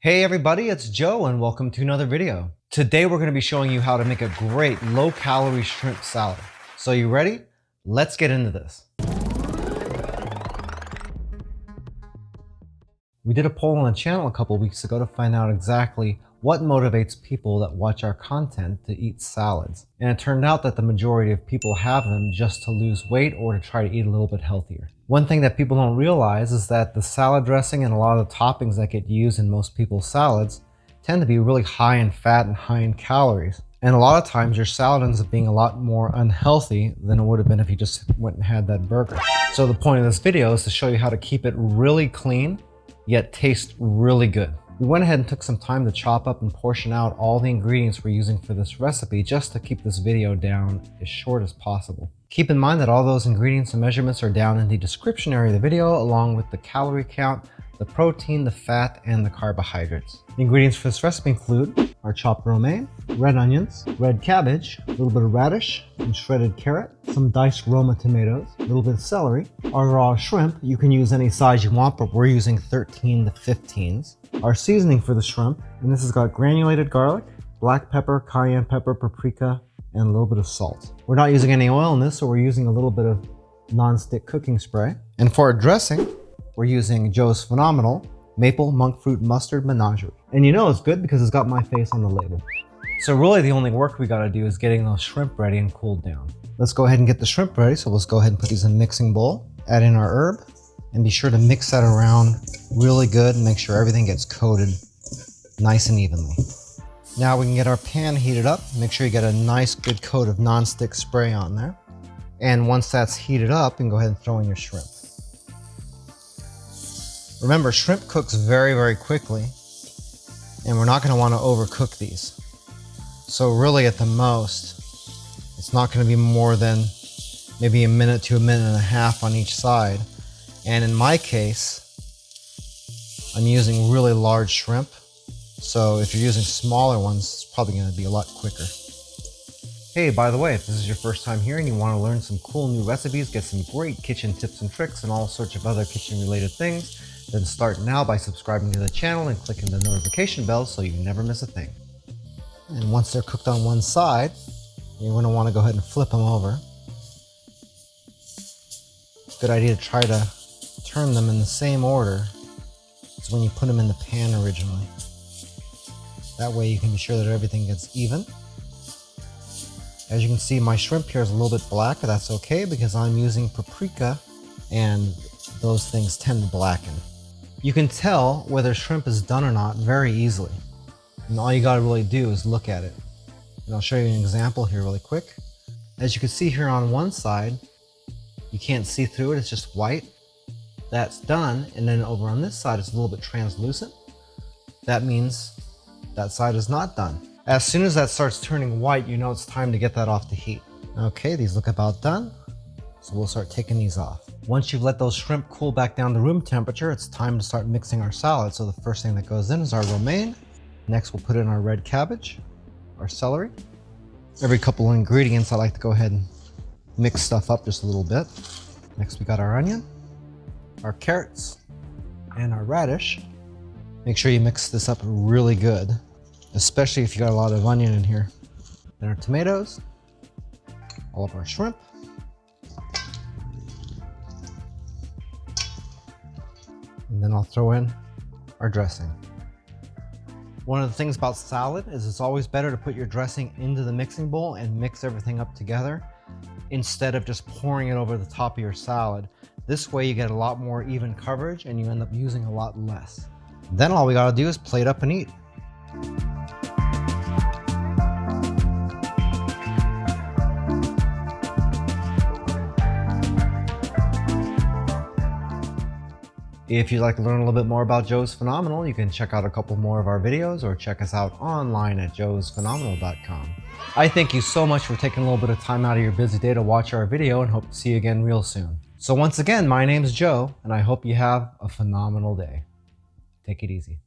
Hey everybody, it's Joe and welcome to another video. Today we're going to be showing you how to make a great low-calorie shrimp salad. So you ready? Let's get into this. We did a poll on the channel a couple weeks ago to find out exactly what motivates people that watch our content to eat salads. And it turned out that the majority of people have them just to lose weight or to try to eat a little bit healthier. One thing that people don't realize is that the salad dressing and a lot of the toppings that get used in most people's salads tend to be really high in fat and high in calories. And a lot of times your salad ends up being a lot more unhealthy than it would have been if you just went and had that burger. So the point of this video is to show you how to keep it really clean, yet taste really good. We went ahead and took some time to chop up and portion out all the ingredients we're using for this recipe just to keep this video down as short as possible. Keep in mind that all those ingredients and measurements are down in the description area of the video, along with the calorie count, the protein, the fat, and the carbohydrates. The ingredients for this recipe include our chopped romaine, red onions, red cabbage, a little bit of radish, some shredded carrot, some diced Roma tomatoes, a little bit of celery, our raw shrimp. You can use any size you want, but we're using 13 to 15s. Our seasoning for the shrimp, and this has got granulated garlic, black pepper, cayenne pepper, paprika, and a little bit of salt. We're not using any oil in this, so we're using a little bit of non-stick cooking spray. And for our dressing, we're using Joe's Phenomenal Maple Monk Fruit Mustard Menagerie. And you know it's good because it's got my face on the label. So really the only work we gotta do is getting those shrimp ready and cooled down. Let's go ahead and get the shrimp ready. So let's go ahead and put these in a mixing bowl, add in our herb, and be sure to mix that around really good and make sure everything gets coated nice and evenly. Now we can get our pan heated up. Make sure you get a nice good coat of non-stick spray on there. And once that's heated up, you can go ahead and throw in your shrimp. Remember, shrimp cooks very, very quickly, and we're not going to want to overcook these. So really at the most, it's not going to be more than maybe a minute to a minute and a half on each side. And in my case, I'm using really large shrimp. So if you're using smaller ones, it's probably going to be a lot quicker. Hey, by the way, if this is your first time here and you want to learn some cool new recipes, get some great kitchen tips and tricks and all sorts of other kitchen related things, then start now by subscribing to the channel and clicking the notification bell so you never miss a thing. And once they're cooked on one side, you're going to want to go ahead and flip them over. Good idea to try to turn them in the same order as when you put them in the pan originally. That way you can be sure that everything gets even. As you can see, my shrimp here is a little bit black, but that's okay because I'm using paprika and those things tend to blacken. You can tell whether shrimp is done or not very easily. And all you gotta really do is look at it. And I'll show you an example here really quick. As you can see here on one side, you can't see through it, it's just white. That's done, and then over on this side it's a little bit translucent. That means that side is not done. As soon as that starts turning white, you know it's time to get that off the heat. Okay, these look about done. So we'll start taking these off. Once you've let those shrimp cool back down to room temperature, it's time to start mixing our salad. So the first thing that goes in is our romaine. Next we'll put in our red cabbage, our celery. Every couple of ingredients, I like to go ahead and mix stuff up just a little bit. Next we got our onion, our carrots, and our radish. Make sure you mix this up really good, especially if you got a lot of onion in here. Then our tomatoes, all of our shrimp, and then I'll throw in our dressing. One of the things about salad is it's always better to put your dressing into the mixing bowl and mix everything up together instead of just pouring it over the top of your salad. This way you get a lot more even coverage and you end up using a lot less. Then all we gotta do is plate up and eat. If you'd like to learn a little bit more about Joe's Phenomenal, you can check out a couple more of our videos or check us out online at joesphenomenal.com. I thank you so much for taking a little bit of time out of your busy day to watch our video and hope to see you again real soon. So once again, my name's Joe, and I hope you have a phenomenal day. Take it easy.